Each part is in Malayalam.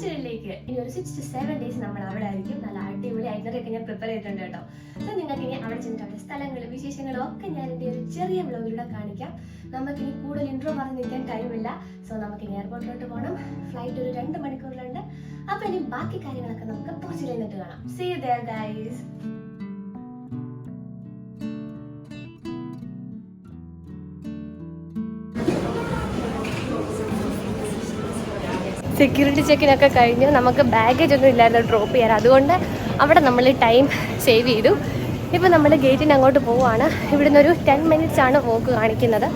പോർച്ചുഗലിലേക്ക് ഇനി ഒരു 6 to 7 days നമ്മൾ അവിടെ ആയിരിക്കും. നല്ല അടിപൊളി ഐറ്ററൊക്കെ ഞാൻ പ്രിപ്പയർ ചെയ്തിട്ടുണ്ട് കേട്ടോ. സോ നിങ്ങൾക്ക് ഇനി അവിടെ ചെന്നിട്ട് അവിടെ സ്ഥലങ്ങളും വിശേഷങ്ങളും ഒക്കെ ഞാൻ എൻ്റെ ഒരു ചെറിയ വ്ലോഗിലൂടെ കാണിക്കാം. നമുക്കിനി കൂടുതൽ ഇൻട്രോ പറഞ്ഞ് നിൽക്കാൻ ടൈമില്ല. സോ നമുക്കിനി എയർപോർട്ടിലോട്ട് പോകണം. ഫ്ലൈറ്റ് ഒരു 2 മണിക്കൂറിലുണ്ട്. അപ്പോൾ ഇനി ബാക്കി കാര്യങ്ങളൊക്കെ നമുക്ക് പോർച്ചുഗലിൽ നിന്നിട്ട് കാണാം. See you there guys. Security ചെക്കിനൊക്കെ കഴിഞ്ഞ് നമുക്ക് ബാഗേജ് ഒന്നും ഇല്ലായിരുന്നു ഡ്രോപ്പ് ചെയ്യാൻ. അതുകൊണ്ട് അവിടെ നമ്മൾ ടൈം സേവ് ചെയ്തു. ഇപ്പോൾ നമ്മൾ ഗേറ്റിന് അങ്ങോട്ട് പോവുകയാണ്. ഇവിടുന്ന് ഒരു 10 minutes ആണ് വോക്ക് കാണിക്കുന്നത്.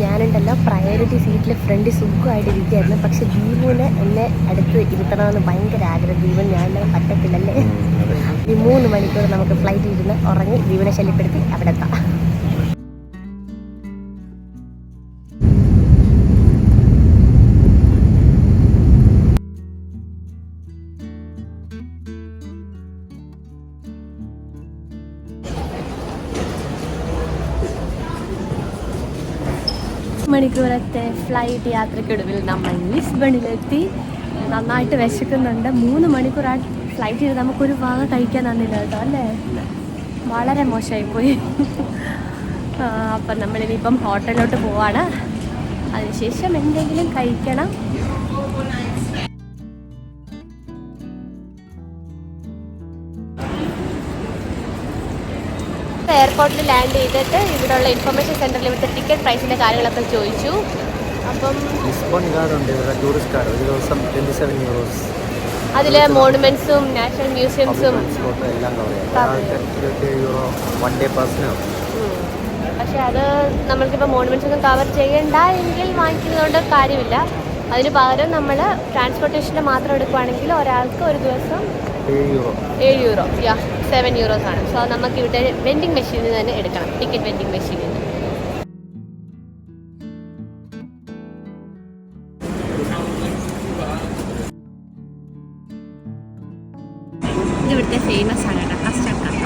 ഞാനുണ്ടല്ലോ പ്രയോറിറ്റി സീറ്റിൽ ഫ്രണ്ട് സുഖമായിട്ട് ഇരിക്കുകയായിരുന്നു. പക്ഷെ ദീപുവിനെ എന്നെ അടുത്ത് ഇരുത്തണമെന്ന് ഭയങ്കര ആഗ്രഹം. ദീപൻ ഞാൻ പറ്റത്തില്ലല്ലേ. ഈ 3 മണിക്കൂർ നമുക്ക് ഫ്ലൈറ്റിൽ ഇരുന്ന് ഉറങ്ങി ദീപനെ ശല്യപ്പെടുത്തി അവിടെ എത്താം. മണിക്കൂറത്തെ ഫ്ലൈറ്റ് യാത്രയ്ക്കൊടുവിൽ നമ്മൾ ലിസ്ബണിലെത്തി. നന്നായിട്ട് വിശക്കുന്നുണ്ട്. 3 മണിക്കൂർ ആ ഫ്ലൈറ്റിൽ നമുക്കൊരു ഭാഗം കഴിക്കാൻ തന്നില്ല കേട്ടോ, അല്ലേ? വളരെ മോശമായിപ്പോയി. അപ്പം നമ്മളിനിയിപ്പം ഹോട്ടലിലോട്ട് പോവാണ്. അതിനുശേഷം എന്തെങ്കിലും കഴിക്കണം. എയർപോർട്ടിൽ ലാൻഡ് ചെയ്തിട്ട് ഇവിടെയുള്ള ഇൻഫർമേഷൻ സെൻറ്ററിൽ ഇവിടുത്തെ ടിക്കറ്റ് പ്രൈസിൻ്റെ കാര്യങ്ങളൊക്കെ ചോദിച്ചു. അപ്പം അതിൽ മോണുമെന്റ്സും നാഷണൽ മ്യൂസിയംസും പക്ഷെ അത് നമ്മൾക്കിപ്പോൾ മോണുമെന്റ്സ് ഒന്നും കവർ ചെയ്യണ്ട എങ്കിൽ വാങ്ങിക്കുന്നതുകൊണ്ട് കാര്യമില്ല. അതിന് പകരം നമ്മൾ ട്രാൻസ്പോർട്ടേഷൻ്റെ മാത്രം എടുക്കുകയാണെങ്കിൽ ഒരാൾക്ക് ഒരു ദിവസം €7 €7 ആണ്. സോ നമുക്ക് ഇവിടെ വെൻഡിങ് മെഷീനിൽ തന്നെ എടുക്കണം, ടിക്കറ്റ് വെൻഡിങ് മെഷീനിൽ നിന്ന്. ഇവിടുത്തെ ഫേമസ് ആണ് കേട്ടോ കസ്റ്റർഡ് കപ്പ.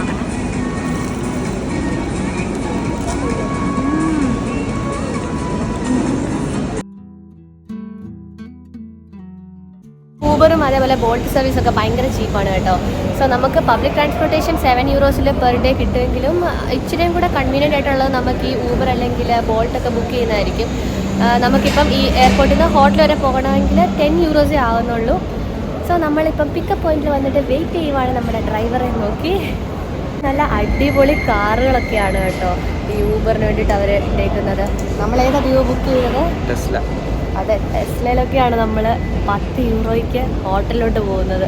ഊബറും അതേപോലെ ബോൾട്ട് സർവീസ് ഒക്കെ ഭയങ്കര ചീപ്പാണ് കേട്ടോ. സോ നമുക്ക് പബ്ലിക് ട്രാൻസ്പോർട്ടേഷൻ €7 പെർ ഡേ കിട്ടുമെങ്കിലും ഇച്ചിരിയും കൂടെ കൺവീനിയൻ്റ് ആയിട്ടുള്ളത് നമുക്ക് ഈ ഊബർ അല്ലെങ്കിൽ ബോൾട്ടൊക്കെ ബുക്ക് ചെയ്യുന്നതായിരിക്കും. നമുക്കിപ്പം ഈ എയർപോർട്ടിൽ നിന്ന് ഹോട്ടൽ വരെ പോകണമെങ്കിൽ €10 ആവുന്നുള്ളൂ. സോ നമ്മളിപ്പം പിക്കപ്പ് പോയിന്റിൽ വന്നിട്ട് വെയിറ്റ് ചെയ്യുവാണ് നമ്മുടെ ഡ്രൈവറെ നോക്കി. നല്ല അടിപൊളി കാറുകളൊക്കെയാണ് കേട്ടോ ഈ ഊബറിന് വേണ്ടിയിട്ട് അവർ ഇട്ടേക്കുന്നത്. നമ്മൾ ഏതാ വ്യൂ ബുക്ക് ചെയ്തത്? ടെസ്ല. അതെ, ടെസ്ലയിലൊക്കെയാണ് നമ്മൾ €10 ഹോട്ടലിലോട്ട് പോകുന്നത്.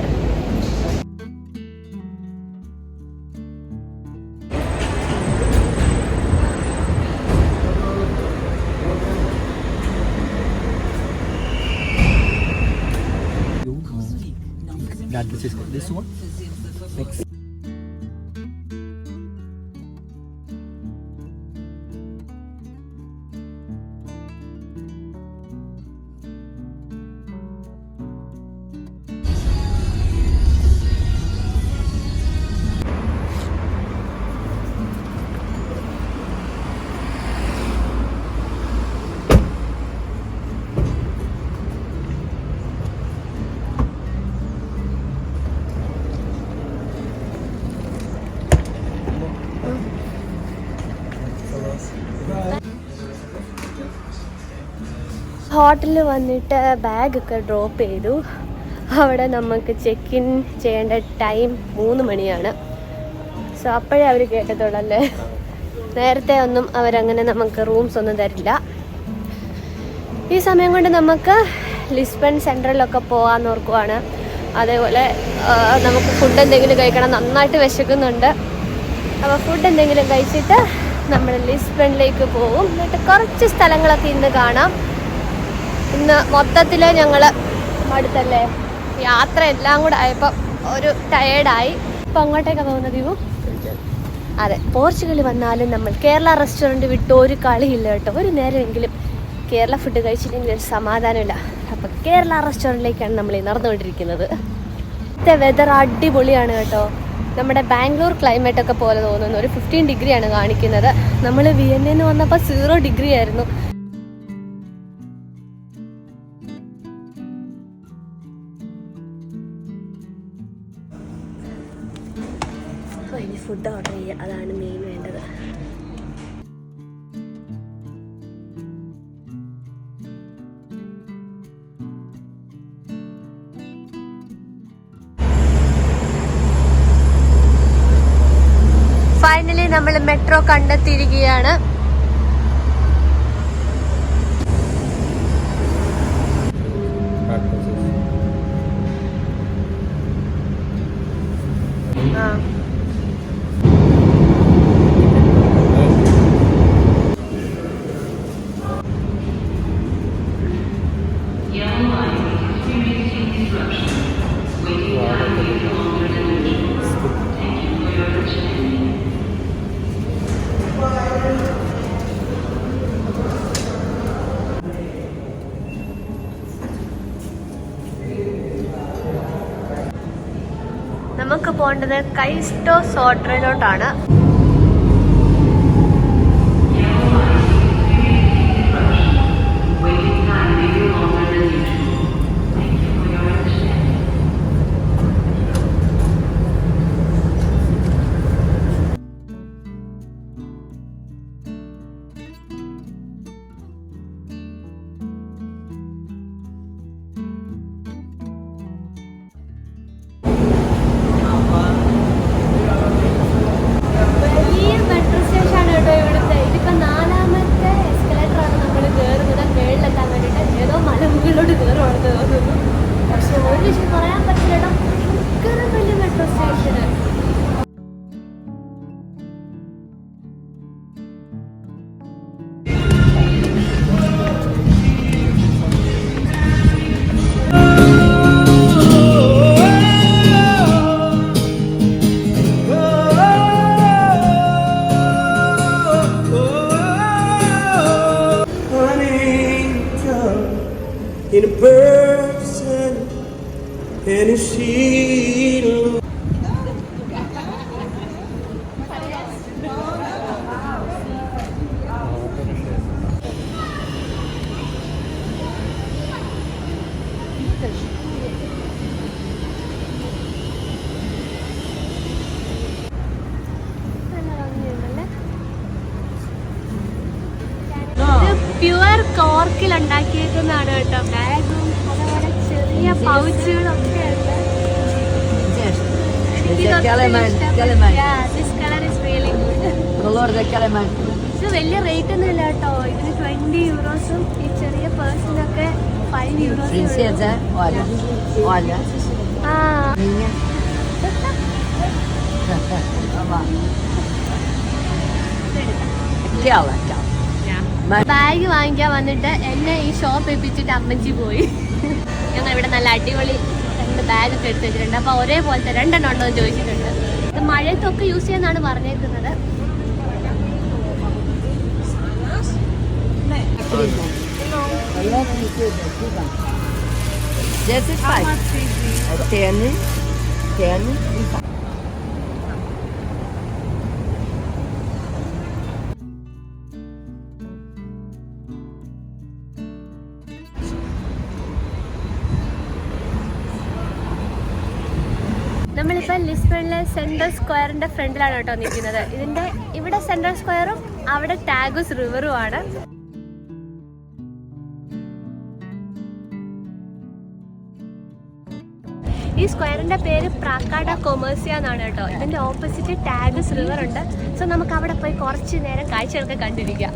This one? Next. ഹോട്ടലിൽ വന്നിട്ട് ബാഗൊക്കെ ഡ്രോപ്പ് ചെയ്തു. അവിടെ നമുക്ക് ചെക്ക് ഇൻ ചെയ്യേണ്ട ടൈം 3 മണിയാണ്. സോ അപ്പോഴേ അവർ കേട്ടത്തുള്ളല്ലേ. നേരത്തെ ഒന്നും അവരങ്ങനെ നമുക്ക് റൂംസ് ഒന്നും തരില്ല. ഈ സമയം കൊണ്ട് നമുക്ക് ലിസ്ബൺ സെൻട്രലിലൊക്കെ പോകാമെന്ന് ഓർക്കുവാണ്. അതേപോലെ നമുക്ക് ഫുഡ് എന്തെങ്കിലും കഴിക്കണം, നന്നായിട്ട് വിശക്കുന്നുണ്ട്. അപ്പോൾ ഫുഡ് എന്തെങ്കിലും കഴിച്ചിട്ട് നമ്മൾ ലിസ്ബണിലേക്ക് പോകും. എന്നിട്ട് കുറച്ച് സ്ഥലങ്ങളൊക്കെ ഇന്ന് കാണാം. ഇന്ന് മൊത്തത്തിൽ ഞങ്ങൾ മടുത്തല്ലേ, യാത്ര എല്ലാം കൂടെ ആയപ്പോൾ ഒരു ടയേർഡായി. ഇപ്പം അങ്ങോട്ടേക്കാണ് പോകുന്നത് ഇവ. അതെ, പോർച്ചുഗൽ വന്നാലും നമ്മൾ കേരള റെസ്റ്റോറൻറ്റ് വിട്ട് ഒരു കളിയില്ല കേട്ടോ. ഒരു നേരമെങ്കിലും കേരള ഫുഡ് കഴിച്ചില്ലെങ്കിൽ ഒരു സമാധാനമില്ല. അപ്പോൾ കേരള റെസ്റ്റോറൻറ്റിലേക്കാണ് നമ്മൾ നടന്നുകൊണ്ടിരിക്കുന്നത്. ഇന്നത്തെ വെതർ അടിപൊളിയാണ് കേട്ടോ. നമ്മുടെ ബാംഗ്ലൂർ ക്ലൈമറ്റ് ഒക്കെ പോലെ തോന്നുന്നു. ഒരു 15 ഡിഗ്രിയാണ് കാണിക്കുന്നത്. നമ്മൾ വിയന്നയിൽ നിന്ന് വന്നപ്പോൾ 0 ഡിഗ്രി ആയിരുന്നു. അപ്പോൾ ഇനി ഫുഡ് ഓർഡർ ചെയ്യുക, അതാണ് മെയിൻ വേണ്ടത്. ഫൈനലി നമ്മൾ മെട്രോ കണ്ടെത്തിയിരിക്കുകയാണ്. നമുക്ക് പോകേണ്ടത് കൈസ്റ്റോ സോട്രയിലോട്ടാണ്. In a person and a shield. Pure കോർക്കിൽ ഉണ്ടാക്കിയേക്കുന്നതാണ് കേട്ടോ. ബാഗും അതുപോലെ ചെറിയ പൗച്ചുകളൊക്കെ ഉണ്ട്. ഇത് വലിയ റേറ്റ് ഒന്നും ഇല്ല കേട്ടോ. ഇതിന് 20 യൂറോസും ഈ ചെറിയ പേഴ്സിനൊക്കെ 5 യൂറോസും. ബാഗ് വാങ്ങിക്കാൻ വന്നിട്ട് എന്നെ ഈ ഷോപ്പ് എപ്പിച്ചിട്ട് അമ്മച്ചി പോയി. ഞങ്ങൾ ഇവിടെ നല്ല അടിപൊളി 2 ബാഗൊക്കെ എടുത്ത് വെച്ചിട്ടുണ്ട്. അപ്പോൾ ഒരേപോലത്തെ 2 എണ്ണം ഉണ്ടോ എന്ന് ചോദിച്ചിട്ടുണ്ട്. ഇത് മഴയത്തൊക്കെ യൂസ് ചെയ്യാന്നാണ് പറഞ്ഞേക്കുന്നത്. നമ്മളിപ്പോൾ ലിസ്ബണിലെ സെൻട്രൽ സ്ക്വയറിന്റെ ഫ്രണ്ടിലാണ് കേട്ടോ നിൽക്കുന്നത്. ഇവിടെ സെൻട്രൽ സ്ക്വയറും അവിടെ ടാഗുസ് റിവറും ആണ്. ഈ സ്ക്വയറിന്റെ പേര് പ്രാക്കാഡ കൊമേഴ്സിയ എന്നാണ് കേട്ടോ. ഇതിന്റെ ഓപ്പോസിറ്റ് ടാഗുസ് റിവർ ഉണ്ട്. സോ നമുക്ക് അവിടെ പോയി കുറച്ച് നേരം കാഴ്ചകളൊക്കെ കണ്ടിരിക്കാം.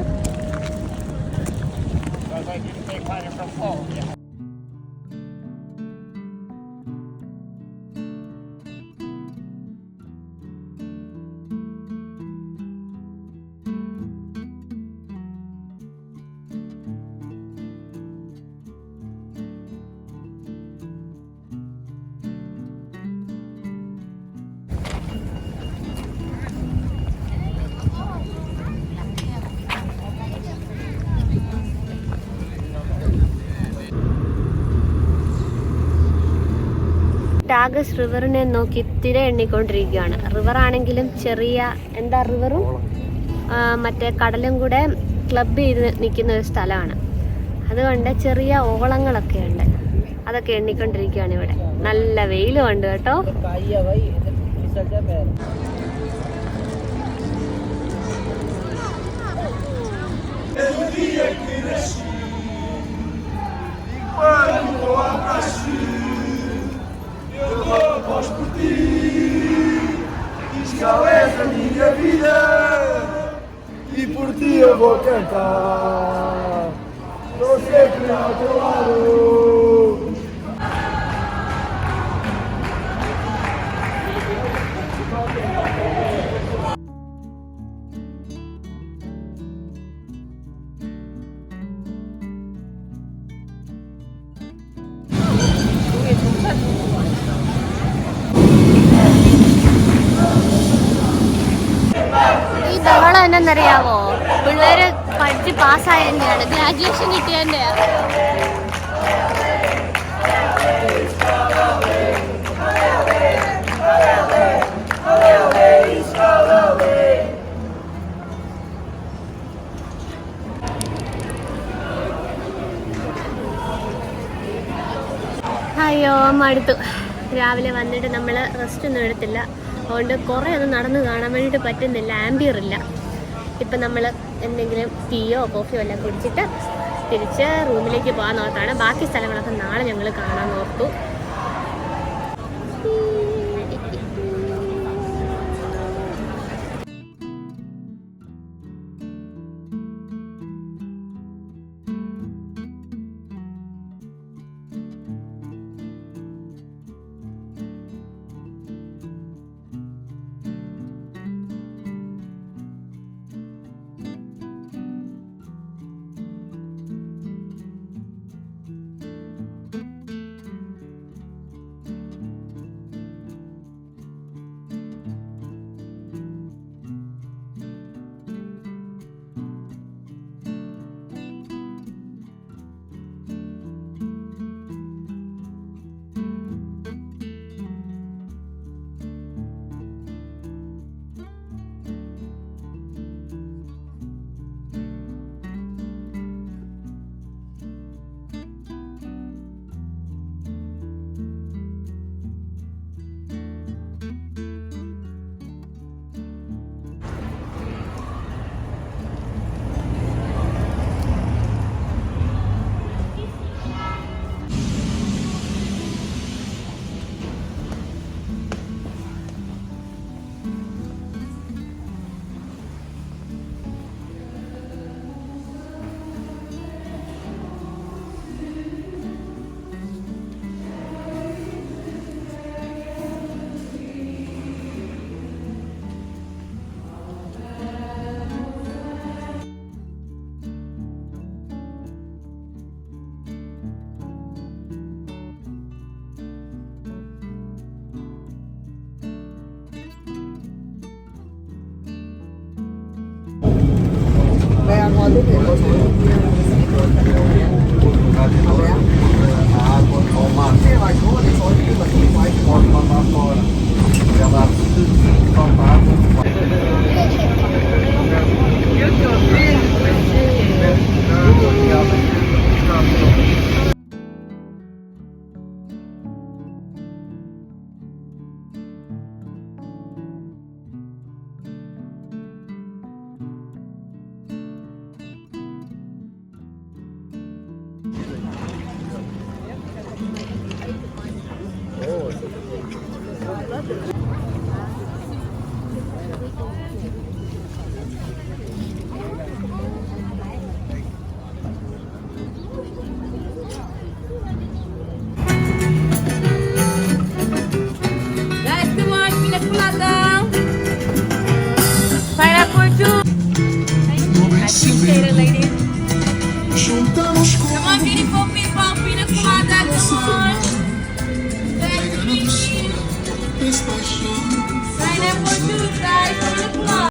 ബാഗസ് റിവറിനെ നോക്കി തിര എണ്ണിക്കൊണ്ടിരിക്കുകയാണ്. റിവറാണെങ്കിലും ചെറിയ എന്താ റിവറും മറ്റേ കടലും കൂടെ ക്ലബ് ചെയ്ത് നിൽക്കുന്ന ഒരു സ്ഥലമാണ്. അതുകൊണ്ട് ചെറിയ ഓളങ്ങളൊക്കെ ഉണ്ട്. അതൊക്കെ എണ്ണിക്കൊണ്ടിരിക്കുകയാണ് ഇവിടെ. നല്ല വെയിലും ഉണ്ട് കേട്ടോ. Escaleta minha vida e por ti eu vou cantar. Tô sempre ao teu lado. ഈ ബഹളം എന്നറിയാവോ? പിള്ളേര് പഠിച്ച് പാസ്സായതിൻ്റെയാണ്, ഗ്രാജുവേഷൻ കിട്ടിയതിൻ്റെയാ. അയ്യോ മടുത്തു. രാവിലെ വന്നിട്ട് നമ്മൾ റെസ്റ്റ് ഒന്നും എടുത്തില്ല. അതുകൊണ്ട് കുറേ ഒന്നും നടന്ന് കാണാൻ വേണ്ടിയിട്ട് പറ്റുന്നില്ല, ആംബിയർ ഇല്ല. ഇപ്പം നമ്മൾ എന്തെങ്കിലും ടീയോ കോഫിയോ എല്ലാം കുടിച്ചിട്ട് തിരിച്ച് റൂമിലേക്ക് പോകാൻ നോർത്താണ്. ബാക്കി സ്ഥലങ്ങളൊക്കെ നാളെ ഞങ്ങൾ കാണാൻ ഓർത്തു.